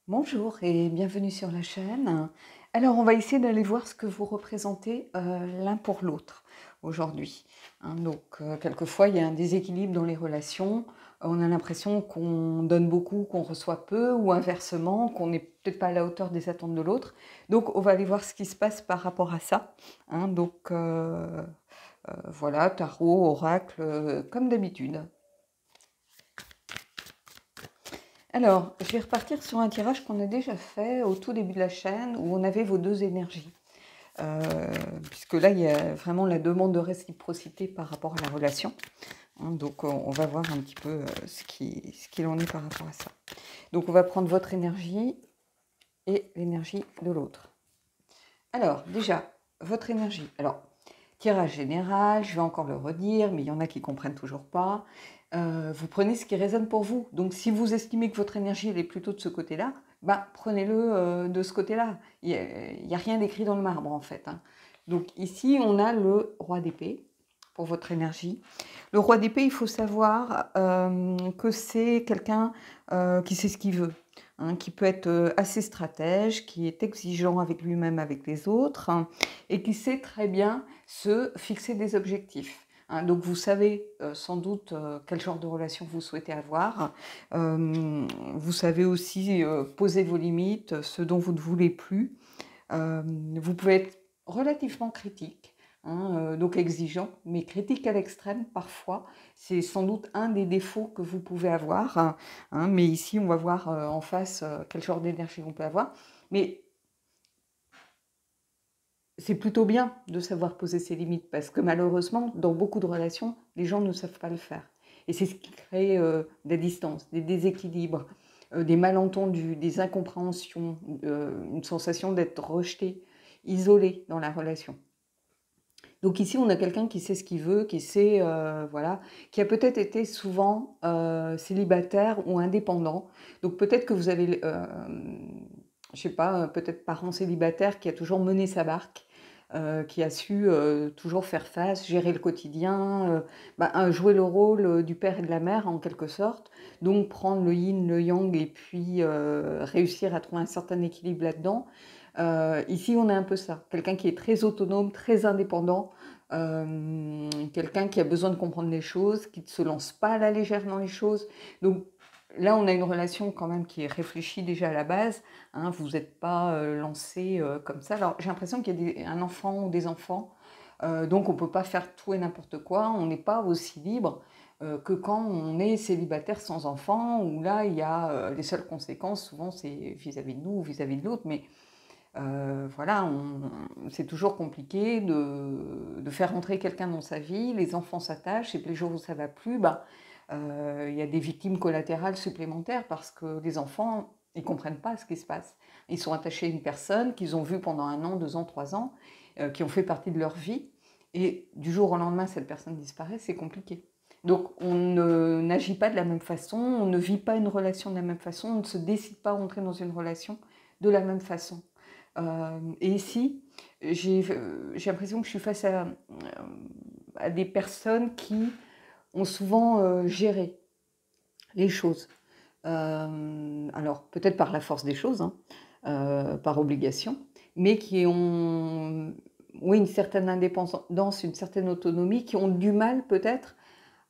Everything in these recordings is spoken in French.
Bonjour et bienvenue sur la chaîne. Alors, on va essayer d'aller voir ce que vous représentez l'un pour l'autre aujourd'hui. Quelquefois, il y a un déséquilibre dans les relations. On a l'impression qu'on donne beaucoup, qu'on reçoit peu, ou inversement, qu'on n'est peut-être pas à la hauteur des attentes de l'autre. Donc, on va aller voir ce qui se passe par rapport à ça. Voilà, tarot, oracle, comme d'habitude. Alors, je vais repartir sur un tirage qu'on a déjà fait au tout début de la chaîne où on avait vos deux énergies. Euh, Puisque là, il y a vraiment la demande de réciprocité par rapport à la relation. Donc, on va voir un petit peu ce qu'il en est par rapport à ça. Donc, on va prendre votre énergie et l'énergie de l'autre. Alors, déjà, votre énergie. Alors, tirage général, je vais encore le redire, mais il y en a qui ne comprennent toujours pas. Vous prenez ce qui résonne pour vous. Donc, si vous estimez que votre énergie elle est plutôt de ce côté-là, prenez-le de ce côté-là. Il n'y a rien d'écrit dans le marbre, en fait. Donc, ici, on a le roi d'épée pour votre énergie. Le roi d'épée, il faut savoir que c'est quelqu'un qui sait ce qu'il veut. Qui peut être assez stratège, qui est exigeant avec lui-même, avec les autres, et qui sait très bien se fixer des objectifs. Donc vous savez sans doute quel genre de relation vous souhaitez avoir. Vous savez aussi poser vos limites, ce dont vous ne voulez plus. Vous pouvez être relativement critique, donc exigeant, mais critique à l'extrême parfois. C'est sans doute un des défauts que vous pouvez avoir. Mais ici, on va voir en face quel genre d'énergie on peut avoir. Mais c'est plutôt bien de savoir poser ses limites parce que malheureusement, dans beaucoup de relations, les gens ne savent pas le faire. Et c'est ce qui crée des distances, des déséquilibres, des malentendus, des incompréhensions, une sensation d'être rejeté, isolé dans la relation. Donc ici, on a quelqu'un qui sait ce qu'il veut, qui sait, voilà, qui a peut-être été souvent célibataire ou indépendant. Donc peut-être que vous avez, je sais pas, peut-être parent célibataire qui a toujours mené sa barque, qui a su toujours faire face, gérer le quotidien, jouer le rôle du père et de la mère en quelque sorte. Donc prendre le yin, le yang et puis réussir à trouver un certain équilibre là-dedans. Ici, on a un peu ça. Quelqu'un qui est très autonome, très indépendant, quelqu'un qui a besoin de comprendre les choses, qui ne se lance pas à la légère dans les choses. Donc là, on a une relation quand même qui est réfléchie déjà à la base. Vous n'êtes pas lancé comme ça. Alors, j'ai l'impression qu'il y a un enfant ou des enfants. Donc, on ne peut pas faire tout et n'importe quoi. On n'est pas aussi libre que quand on est célibataire sans enfant, où là, il y a les seules conséquences, souvent, c'est vis-à-vis de nous ou vis-à-vis de l'autre. Mais voilà, c'est toujours compliqué de faire entrer quelqu'un dans sa vie, les enfants s'attachent, et puis les jours où ça ne va plus, il y a des victimes collatérales supplémentaires parce que les enfants, ils ne comprennent pas ce qui se passe. Ils sont attachés à une personne qu'ils ont vue pendant 1 an, 2 ans, 3 ans, qui ont fait partie de leur vie, et du jour au lendemain, cette personne disparaît, c'est compliqué. Donc on n'agit pas de la même façon, on ne vit pas une relation de la même façon, on ne se décide pas à entrer dans une relation de la même façon. Et ici, j'ai l'impression que je suis face à des personnes qui ont souvent géré les choses. Alors, peut-être par la force des choses, par obligation, mais qui ont oui, une certaine indépendance, une certaine autonomie, qui ont du mal peut-être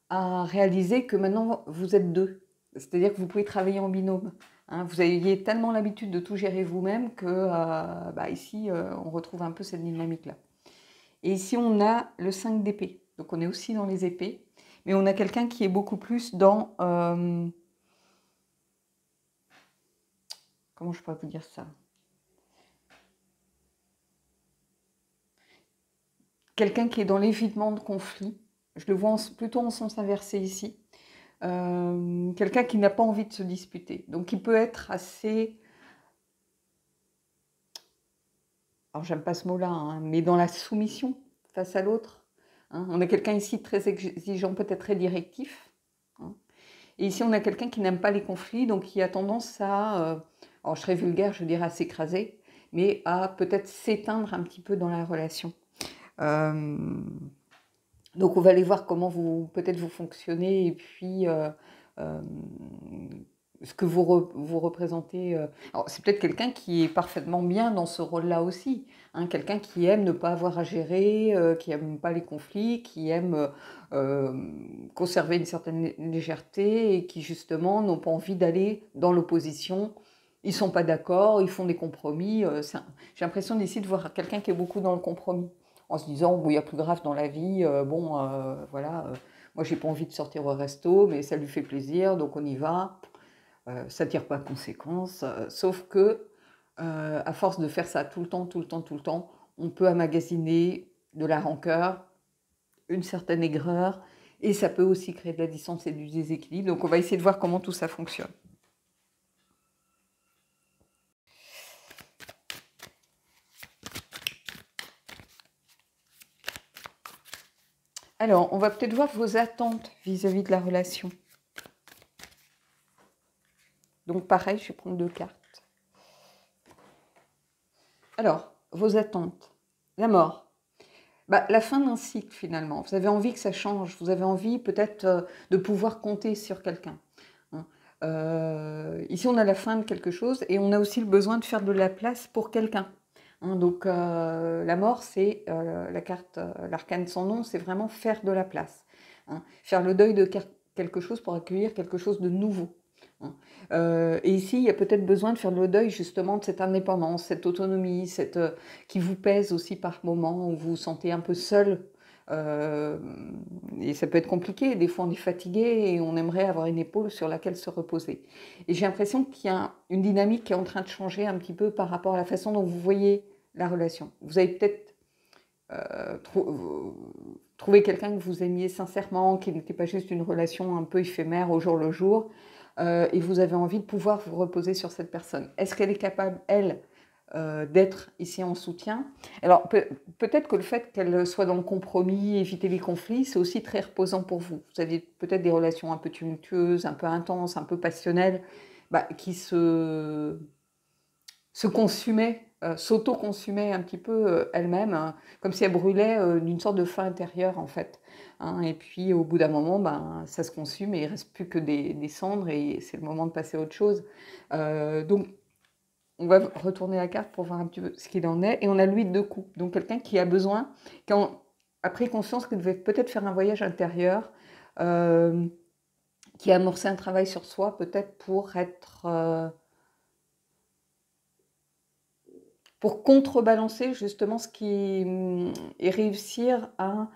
à réaliser que maintenant vous êtes deux. C'est-à-dire que vous pouvez travailler en binôme. Vous aviez tellement l'habitude de tout gérer vous-même que ici, on retrouve un peu cette dynamique-là. Et ici, on a le 5 d'épée. Donc, on est aussi dans les épées. Mais on a quelqu'un qui est beaucoup plus dans... comment je pourrais vous dire ça? Quelqu'un qui est dans l'évitement de conflits. Je le vois plutôt en sens inversé ici. Quelqu'un qui n'a pas envie de se disputer. Donc, il peut être assez... Alors j'aime pas ce mot-là, mais dans la soumission face à l'autre. On a quelqu'un ici très exigeant, peut-être très directif. Et ici, on a quelqu'un qui n'aime pas les conflits, donc qui a tendance à, alors je serais vulgaire, je dirais à s'écraser, mais à peut-être s'éteindre un petit peu dans la relation. Donc on va aller voir comment peut-être vous fonctionnez, et puis ce que vous représentez. Alors, c'est peut-être quelqu'un qui est parfaitement bien dans ce rôle-là aussi. Hein, quelqu'un qui aime ne pas avoir à gérer, qui aime pas les conflits, qui aime conserver une certaine légèreté et qui justement n'ont pas envie d'aller dans l'opposition. Ils sont pas d'accord, ils font des compromis. J'ai l'impression d'ici de voir quelqu'un qui est beaucoup dans le compromis, en se disant bon, il y a plus grave dans la vie. Voilà. Moi, j'ai pas envie de sortir au resto, mais ça lui fait plaisir, donc on y va. Ça tire pas de conséquences. Sauf que, à force de faire ça tout le temps, tout le temps, tout le temps, on peut emmagasiner de la rancœur, une certaine aigreur, et ça peut aussi créer de la distance et du déséquilibre. Donc on va essayer de voir comment tout ça fonctionne. Alors, on va peut-être voir vos attentes vis-à-vis de la relation. Donc pareil, je vais prendre 2 cartes. Alors, vos attentes. La mort. La fin d'un cycle finalement. Vous avez envie que ça change. Vous avez envie peut-être de pouvoir compter sur quelqu'un. Ici, on a la fin de quelque chose et on a aussi le besoin de faire de la place pour quelqu'un. Donc, la mort, c'est la carte, l'arcane sans nom, c'est vraiment faire de la place. Faire le deuil de quelque chose pour accueillir quelque chose de nouveau. Et ici, il y a peut-être besoin de faire le deuil justement de cette indépendance, cette autonomie, qui vous pèse aussi par moments où vous vous sentez un peu seul. Et ça peut être compliqué, des fois on est fatigué et on aimerait avoir une épaule sur laquelle se reposer. Et j'ai l'impression qu'il y a une dynamique qui est en train de changer un petit peu par rapport à la façon dont vous voyez la relation. Vous avez peut-être trouvé quelqu'un que vous aimiez sincèrement, qui n'était pas juste une relation un peu éphémère au jour le jour, et vous avez envie de pouvoir vous reposer sur cette personne. Est-ce qu'elle est capable, elle, d'être ici en soutien? Alors peut-être que le fait qu'elle soit dans le compromis, éviter les conflits, c'est aussi très reposant pour vous. Vous avez peut-être des relations un peu tumultueuses, un peu intenses, un peu passionnelles, qui se consumaient, s'auto-consumaient un petit peu elle-même, hein, comme si elle brûlait d'une sorte de feu intérieur en fait. Et puis au bout d'un moment, ça se consume et il ne reste plus que des cendres et c'est le moment de passer à autre chose. Donc on va retourner la carte pour voir un petit peu ce qu'il en est. Et on a le 8 de coupe, donc quelqu'un qui a besoin, a pris conscience qu'il devait peut-être faire un voyage intérieur, qui a amorcé un travail sur soi, peut-être pour contrebalancer justement ce qui et réussir à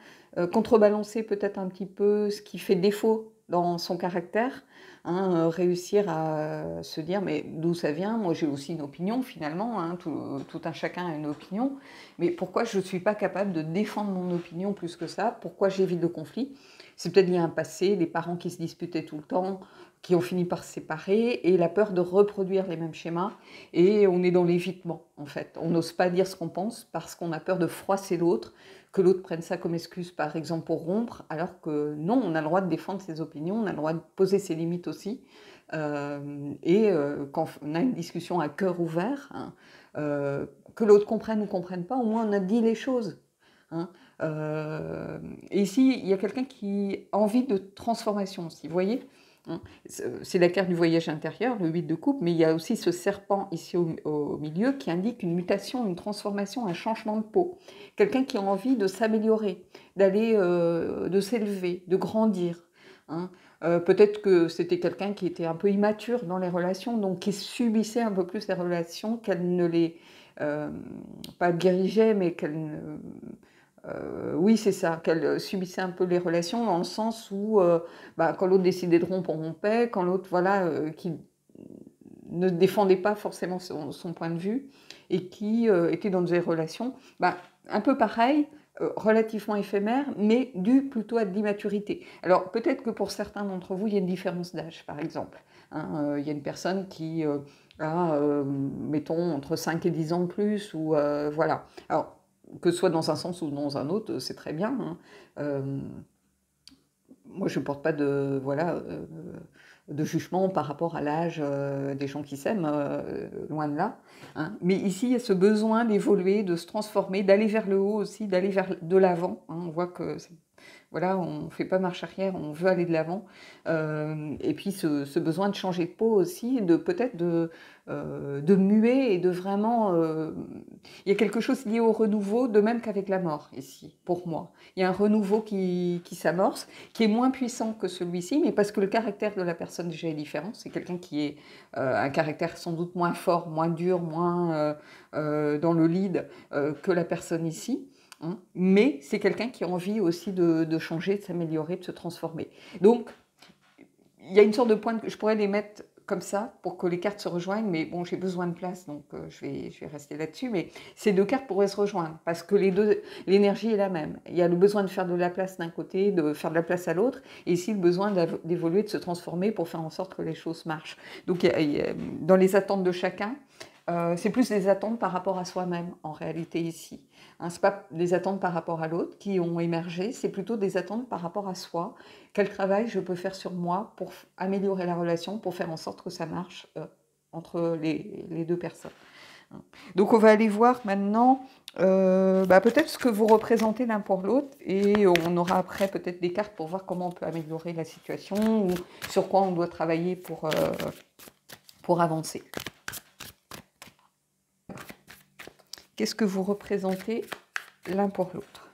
contrebalancer peut-être un petit peu ce qui fait défaut dans son caractère, réussir à se dire mais d'où ça vient? Moi j'ai aussi une opinion finalement, tout un chacun a une opinion, mais pourquoi je ne suis pas capable de défendre mon opinion plus que ça? Pourquoi j'évite le conflit? C'est peut-être lié à un passé, des parents qui se disputaient tout le temps, qui ont fini par se séparer, et la peur de reproduire les mêmes schémas, et on est dans l'évitement en fait. On n'ose pas dire ce qu'on pense parce qu'on a peur de froisser l'autre, que l'autre prenne ça comme excuse par exemple pour rompre, alors que non, on a le droit de défendre ses opinions, on a le droit de poser ses limites aussi, quand on a une discussion à cœur ouvert, que l'autre comprenne ou comprenne pas, au moins on a dit les choses. Et ici, il y a quelqu'un qui a envie de transformation aussi, vous voyez? C'est la carte du voyage intérieur, le 8 de coupe, mais il y a aussi ce serpent ici au milieu qui indique une mutation, une transformation, un changement de peau. Quelqu'un qui a envie de s'améliorer, de s'élever, de grandir. Peut-être que c'était quelqu'un qui était un peu immature dans les relations, donc qui subissait un peu plus les relations, qu'elle ne les... pas dirigeait, mais qu'elle... oui, c'est ça, qu'elle subissait un peu les relations dans le sens où quand l'autre décidait de rompre, on rompait, quand l'autre, qui ne défendait pas forcément son point de vue et qui était dans des relations un peu pareilles, relativement éphémères, mais dues plutôt à de l'immaturité. Alors peut-être que pour certains d'entre vous, il y a une différence d'âge, par exemple. Il y a une personne qui a, mettons, entre 5 et 10 ans de plus, ou voilà. Alors, que ce soit dans un sens ou dans un autre, c'est très bien. Moi, je ne porte pas de jugement par rapport à l'âge des gens qui s'aiment, loin de là. Mais ici, il y a ce besoin d'évoluer, de se transformer, d'aller vers le haut aussi, d'aller vers de l'avant. On voit que voilà, on ne fait pas marche arrière, on veut aller de l'avant. Et puis ce besoin de changer de peau aussi, de peut-être de muer et de vraiment... il y a quelque chose lié au renouveau, de même qu'avec la mort, ici, pour moi. Il y a un renouveau qui s'amorce, qui est moins puissant que celui-ci, mais parce que le caractère de la personne déjà est différent. C'est quelqu'un qui est un caractère sans doute moins fort, moins dur, moins dans le lead que la personne ici. Hein. Mais c'est quelqu'un qui a envie aussi de changer, de s'améliorer, de se transformer. Donc, il y a une sorte de point que je pourrais les mettre comme ça pour que les cartes se rejoignent, mais bon, j'ai besoin de place, donc je vais rester là-dessus. Mais ces deux cartes pourraient se rejoindre parce que l'énergie est la même. Il y a le besoin de faire de la place d'un côté, de faire de la place à l'autre, et ici le besoin d'évoluer, de se transformer pour faire en sorte que les choses marchent. Donc, dans les attentes de chacun, c'est plus des attentes par rapport à soi-même, en réalité, ici. Hein, ce n'est pas des attentes par rapport à l'autre qui ont émergé, c'est plutôt des attentes par rapport à soi. Quel travail je peux faire sur moi pour améliorer la relation, pour faire en sorte que ça marche entre les deux personnes. Donc, on va aller voir maintenant peut-être ce que vous représentez l'un pour l'autre, et on aura après peut-être des cartes pour voir comment on peut améliorer la situation ou sur quoi on doit travailler pour avancer. Qu'est-ce que vous représentez l'un pour l'autre?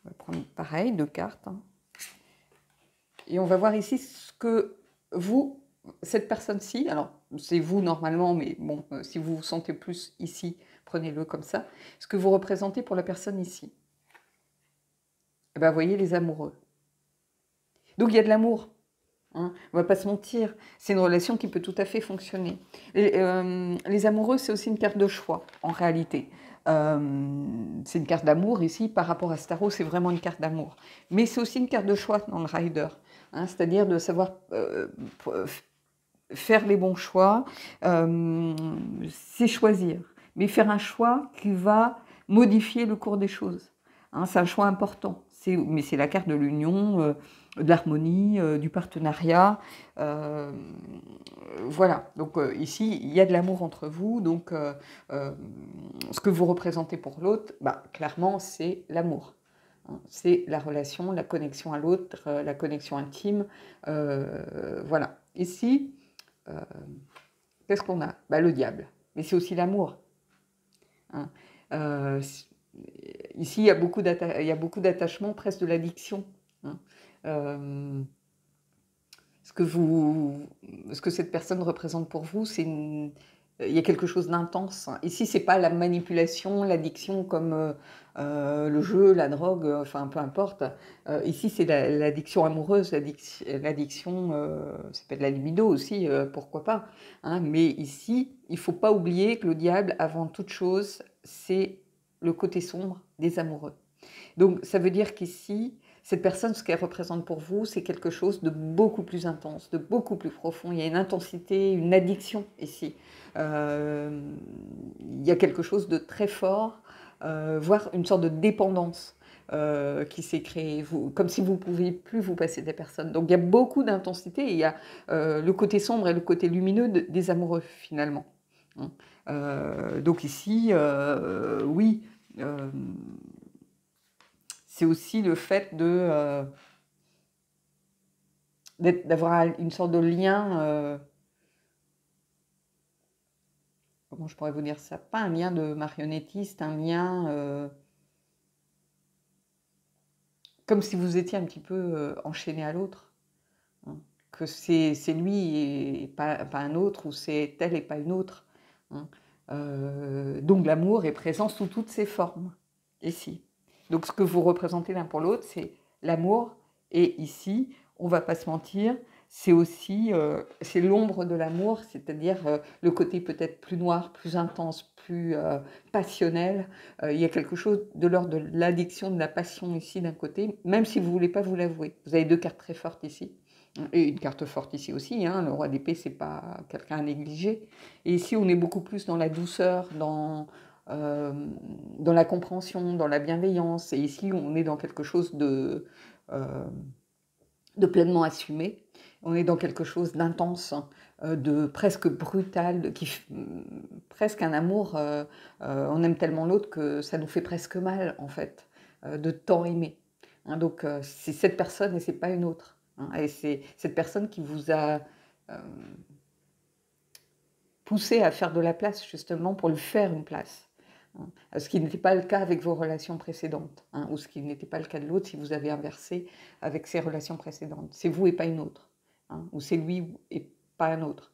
On va prendre pareil, deux cartes. Hein. Et on va voir ici ce que vous, cette personne-ci, alors c'est vous normalement, mais bon, si vous vous sentez plus ici, prenez-le comme ça, ce que vous représentez pour la personne ici. Et bien, vous voyez les amoureux. Donc il y a de l'amour. Hein, on ne va pas se mentir, c'est une relation qui peut tout à fait fonctionner. Les amoureux, c'est aussi une carte de choix, en réalité. C'est une carte d'amour ici, par rapport à Starot, c'est vraiment une carte d'amour. Mais c'est aussi une carte de choix dans le Rider, hein, c'est-à-dire de savoir faire les bons choix, c'est choisir. Mais faire un choix qui va modifier le cours des choses. Hein, c'est un choix important. Mais c'est la carte de l'union, de l'harmonie, du partenariat. Voilà. Donc ici, il y a de l'amour entre vous. Donc ce que vous représentez pour l'autre, clairement, c'est l'amour. Hein, c'est la relation, la connexion à l'autre, la connexion intime. Voilà. Ici, qu'est-ce qu'on a? Le diable. Mais c'est aussi l'amour. Hein. Ici, il y a beaucoup d'attachement, presque de l'addiction. Hein. Ce que cette personne représente pour vous, il y a quelque chose d'intense. Ici, c'est pas la manipulation, l'addiction comme le jeu, la drogue, enfin peu importe. Ici, c'est l'addiction amoureuse, l'addiction, ça peut être la libido aussi, pourquoi pas. Hein, mais ici, il faut pas oublier que le diable, avant toute chose, c'est le côté sombre des amoureux. Donc, ça veut dire qu'ici, cette personne, ce qu'elle représente pour vous, c'est quelque chose de beaucoup plus intense, de beaucoup plus profond. Il y a une intensité, une addiction ici. Il y a quelque chose de très fort, voire une sorte de dépendance qui s'est créée, comme si vous ne pouviez plus vous passer des personnes. Donc il y a beaucoup d'intensité, il y a le côté sombre et le côté lumineux des amoureux, finalement. Donc ici, oui... c'est aussi le fait d'avoir une sorte de lien, comment je pourrais vous dire ça? Pas un lien de marionnettiste, un lien comme si vous étiez un petit peu enchaîné à l'autre. Hein, que c'est lui et pas un autre, ou c'est elle et pas une autre. Hein. Donc l'amour est présent sous toutes ses formes, ici. Donc ce que vous représentez l'un pour l'autre, c'est l'amour. Et ici, on ne va pas se mentir, c'est aussi c'est l'ombre de l'amour, c'est-à-dire le côté peut-être plus noir, plus intense, plus passionnel. Il y a quelque chose de l'ordre de l'addiction, de la passion ici d'un côté, même si vous ne voulez pas vous l'avouer. Vous avez deux cartes très fortes ici. Et une carte forte ici aussi, hein, le roi d'épée, c'est pas quelqu'un à négliger. Et ici, on est beaucoup plus dans la douceur, dans la compréhension, dans la bienveillance. Et ici, on est dans quelque chose de pleinement assumé. On est dans quelque chose d'intense, de presque brutal, presque un amour. On aime tellement l'autre que ça nous fait presque mal, en fait, de tant aimer. hein. Donc, c'est cette personne et c'est pas une autre, hein. Et c'est cette personne qui vous a poussé à faire de la place, justement, pour lui faire une place, hein. Ce qui n'était pas le cas avec vos relations précédentes, hein, ou ce qui n'était pas le cas de l'autre si vous avez inversé avec ses relations précédentes. C'est vous et pas une autre, hein, ou c'est lui et pas un autre.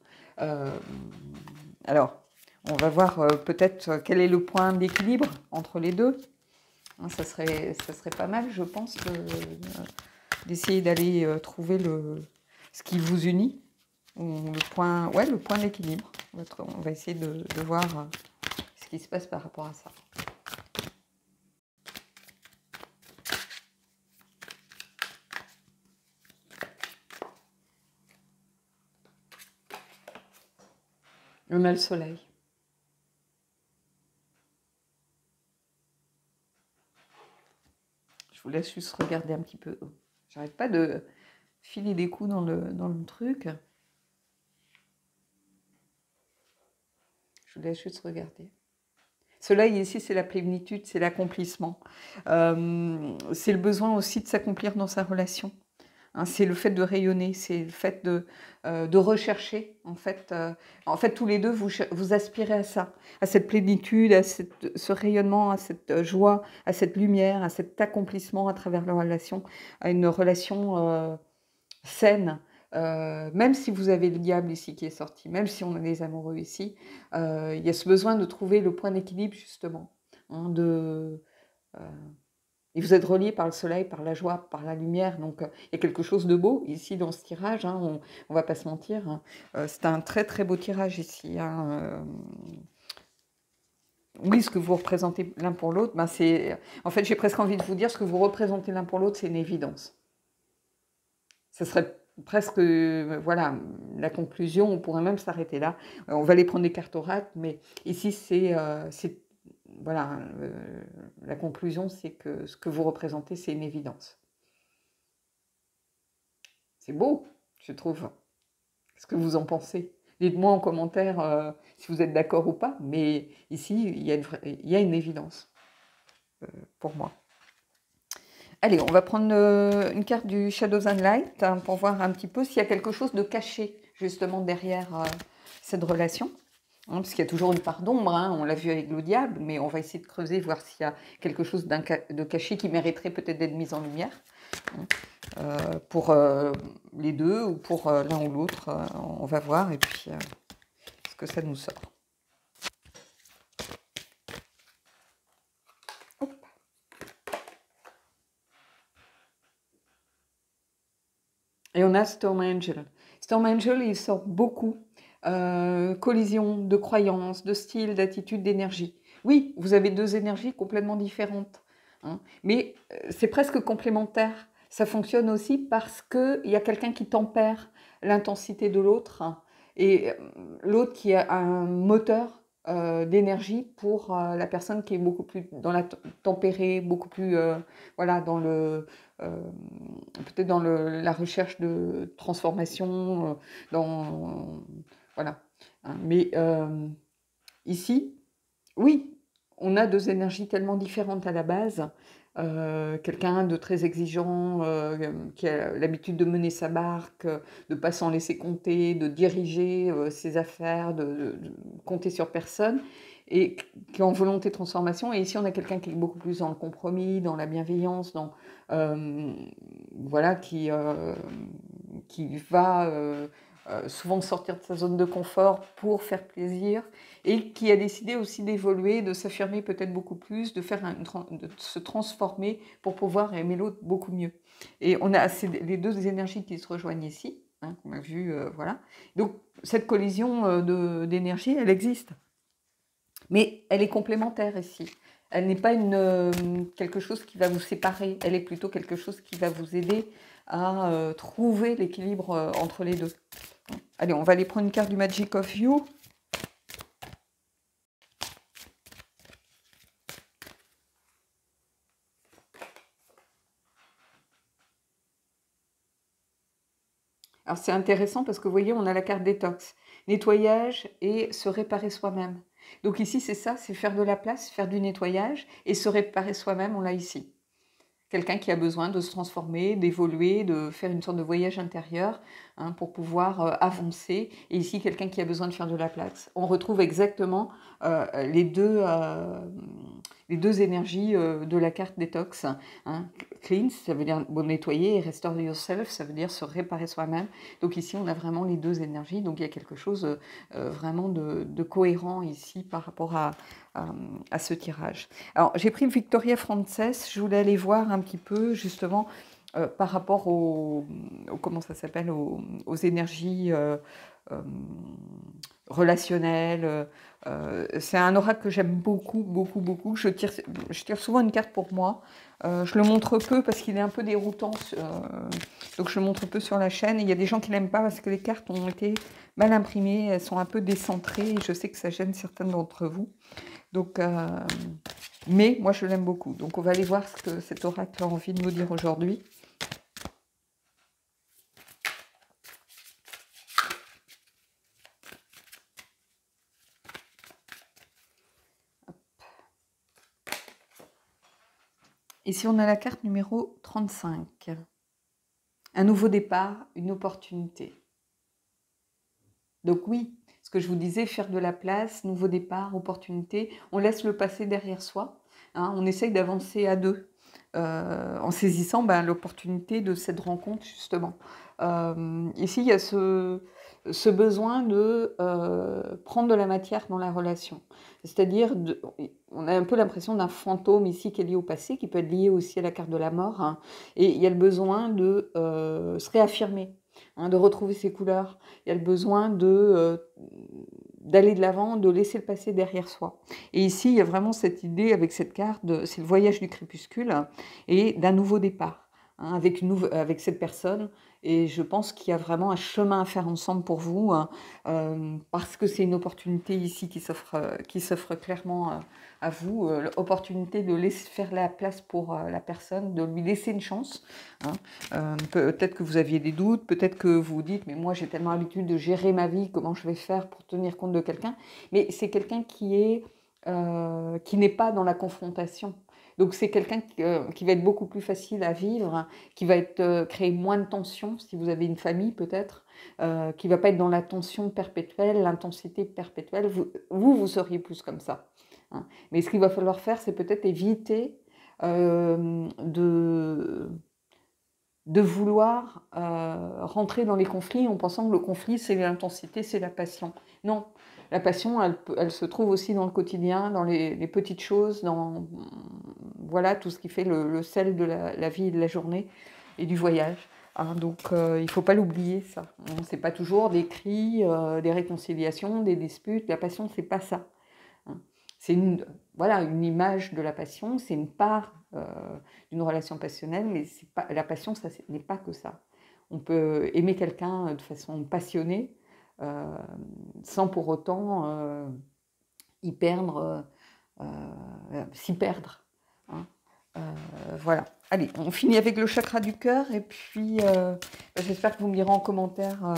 Alors, on va voir peut-être quel est le point d'équilibre entre les deux. Hein, ça serait pas mal, je pense, d'essayer d'aller trouver ce qui vous unit, ou le point d'équilibre. On va essayer de voir ce qui se passe par rapport à ça. On a le soleil. Je vous laisse juste regarder un petit peu. J'arrête pas de filer des coups dans le truc. Je vous laisse juste regarder. Soleil ici, c'est la plénitude, c'est l'accomplissement. C'est le besoin aussi de s'accomplir dans sa relation. Hein, c'est le fait de rayonner, c'est le fait de rechercher. En fait, tous les deux, vous aspirez à ça, à cette plénitude, à ce rayonnement, à cette joie, à cette lumière, à cet accomplissement à travers la relation, à une relation saine. Même si vous avez le diable ici qui est sorti, même si on a des amoureux ici, il y a ce besoin de trouver le point d'équilibre, justement, hein, et vous êtes reliés par le soleil, par la joie, par la lumière. Donc, il y a quelque chose de beau ici dans ce tirage, hein, on ne va pas se mentir, hein. C'est un très très beau tirage ici, hein. Oui, ce que vous représentez l'un pour l'autre, ben en fait, j'ai presque envie de vous dire, ce que vous représentez l'un pour l'autre, c'est une évidence. Ce serait presque, voilà, la conclusion, on pourrait même s'arrêter là. On va aller prendre des cartes oracles, mais ici, voilà, la conclusion, c'est que ce que vous représentez, c'est une évidence. C'est beau, je trouve. Qu'est-ce que vous en pensez? Dites-moi en commentaire si vous êtes d'accord ou pas, mais ici, il y a une évidence pour moi. Allez, on va prendre une carte du Shadows and Light, hein, pour voir un petit peu s'il y a quelque chose de caché, justement, derrière cette relation. Hein, parce qu'il y a toujours une part d'ombre, hein, on l'a vu avec le diable, mais on va essayer de creuser, voir s'il y a quelque chose de caché qui mériterait peut-être d'être mis en lumière, hein, pour les deux ou pour l'un ou l'autre. On va voir, et puis ce que ça nous sort. Hop. Et on a Storm Angel. Storm Angel, il sort beaucoup. Collision de croyances, de style, d'attitude, d'énergie. Oui, vous avez deux énergies complètement différentes, hein, mais c'est presque complémentaire. Ça fonctionne aussi parce qu'il y a quelqu'un qui tempère l'intensité de l'autre, hein, et l'autre qui a un moteur d'énergie pour la personne qui est beaucoup plus dans la tempérée, beaucoup plus voilà, dans peut-être dans la recherche de transformation, voilà. Mais ici, oui, on a deux énergies tellement différentes à la base. Quelqu'un de très exigeant, qui a l'habitude de mener sa barque, de ne pas s'en laisser compter, de diriger ses affaires, de compter sur personne, et qui est en volonté de transformation. Et ici, on a quelqu'un qui est beaucoup plus dans le compromis, dans la bienveillance, voilà, qui va souvent sortir de sa zone de confort pour faire plaisir, et qui a décidé aussi d'évoluer, de s'affirmer peut-être beaucoup plus, de se transformer pour pouvoir aimer l'autre beaucoup mieux. Et on a les deux énergies qui se rejoignent ici, hein, qu'on a vu, voilà. Donc cette collision d'énergie, elle existe, mais elle est complémentaire ici. Elle n'est pas quelque chose qui va vous séparer, elle est plutôt quelque chose qui va vous aider à trouver l'équilibre entre les deux. Allez, on va aller prendre une carte du Magic of You. Alors c'est intéressant parce que vous voyez, on a la carte détox, nettoyage et se réparer soi-même. Donc ici, c'est ça, c'est faire de la place, faire du nettoyage et se réparer soi-même, on l'a ici. quelqu'un qui a besoin de se transformer, d'évoluer, de faire une sorte de voyage intérieur pour pouvoir avancer. Et ici, quelqu'un qui a besoin de faire de la place. On retrouve exactement les deux énergies de la carte détox. Cleanse, ça veut dire nettoyer, et restore yourself, ça veut dire se réparer soi-même. Donc ici, on a vraiment les deux énergies. Donc il y a quelque chose vraiment de cohérent ici par rapport à ce tirage. Alors, j'ai pris le Victoria Frances, je voulais aller voir un petit peu justement par rapport comment ça s'appelle, aux énergies relationnelles. C'est un oracle que j'aime beaucoup, beaucoup, beaucoup. Je tire souvent une carte pour moi. Je le montre peu parce qu'il est un peu déroutant, donc je le montre peu sur la chaîne. Et il y a des gens qui l'aiment pas parce que les cartes ont été mal imprimées, elles sont un peu décentrées. Et je sais que ça gêne certains d'entre vous. Donc, mais moi je l'aime beaucoup. Donc on va aller voir ce que cet oracle a envie de nous dire aujourd'hui. Ici on a la carte numéro 35. Un nouveau départ, une opportunité. Donc oui, ce que je vous disais, faire de la place, nouveau départ, opportunité, on laisse le passé derrière soi, on essaye d'avancer à deux, en saisissant l'opportunité de cette rencontre justement. Ici, il y a ce besoin de prendre de la matière dans la relation. C'est-à-dire, on a un peu l'impression d'un fantôme ici qui est lié au passé, qui peut être lié aussi à la carte de la mort, et il y a le besoin de se réaffirmer, de retrouver ses couleurs. Il y a le besoin d'aller de l'avant, de laisser le passé derrière soi. Et ici, il y a vraiment cette idée avec cette carte, c'est le voyage du crépuscule et d'un nouveau départ avec cette personne. Et je pense qu'il y a vraiment un chemin à faire ensemble pour vous, parce que c'est une opportunité ici qui s'offre clairement à vous, l'opportunité de laisser faire la place pour la personne, de lui laisser une chance. Peut-être que vous aviez des doutes, peut-être que vous vous dites, mais moi j'ai tellement l'habitude de gérer ma vie, comment je vais faire pour tenir compte de quelqu'un? Mais c'est quelqu'un qui n'est pas dans la confrontation. Donc c'est quelqu'un qui va être beaucoup plus facile à vivre, qui va créer moins de tension, si vous avez une famille peut-être, qui ne va pas être dans la tension perpétuelle, l'intensité perpétuelle. Vous seriez plus comme ça. Mais ce qu'il va falloir faire, c'est peut-être éviter de vouloir rentrer dans les conflits en pensant que le conflit, c'est l'intensité, c'est la passion. Non, la passion, elle se trouve aussi dans le quotidien, dans les petites choses, dans voilà, tout ce qui fait le sel de la vie et de la journée et du voyage. Donc, il ne faut pas l'oublier, ça. Ce n'est pas toujours des cris, des réconciliations, des disputes. La passion, ce n'est pas ça. C'est une image de la passion, c'est une part d'une relation passionnelle, mais la passion, ça n'est pas que ça. On peut aimer quelqu'un de façon passionnée, sans pour autant s'y perdre. Voilà. Allez, on finit avec le chakra du cœur, et puis j'espère que vous me direz en commentaire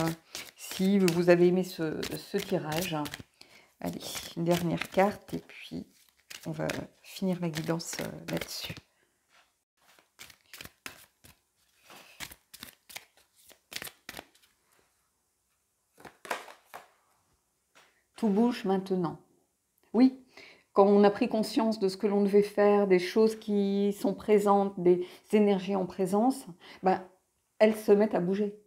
si vous avez aimé ce tirage. Allez, une dernière carte, et puis on va finir la guidance là-dessus. Tout bouge maintenant. Oui, quand on a pris conscience de ce que l'on devait faire, des choses qui sont présentes, des énergies en présence, elles se mettent à bouger.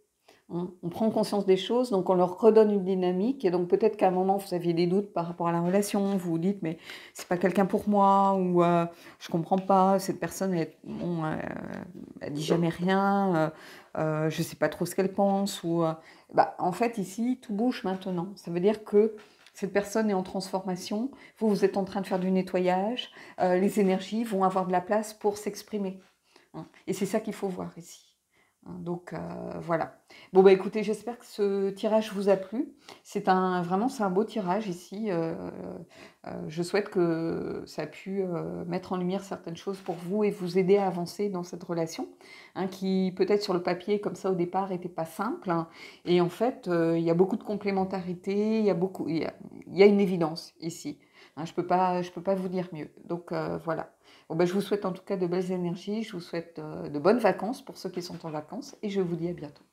On prend conscience des choses, donc on leur redonne une dynamique. Et donc peut-être qu'à un moment, vous aviez des doutes par rapport à la relation. Vous vous dites, mais c'est pas quelqu'un pour moi, ou je comprends pas, cette personne, elle dit jamais rien, je sais pas trop ce qu'elle pense. En fait, ici, tout bouge maintenant. Ça veut dire que cette personne est en transformation. Vous êtes en train de faire du nettoyage. Les énergies vont avoir de la place pour s'exprimer. Et c'est ça qu'il faut voir ici. Donc voilà. Bon écoutez, j'espère que ce tirage vous a plu. C'est un beau tirage ici. Je souhaite que ça a pu mettre en lumière certaines choses pour vous et vous aider à avancer dans cette relation, qui peut-être sur le papier comme ça au départ n'était pas simple. Et en fait, il y a beaucoup de complémentarité, il y a une évidence ici. Hein, je peux pas vous dire mieux. Donc voilà. Bon, ben, je vous souhaite en tout cas de belles énergies, je vous souhaite de bonnes vacances pour ceux qui sont en vacances et je vous dis à bientôt.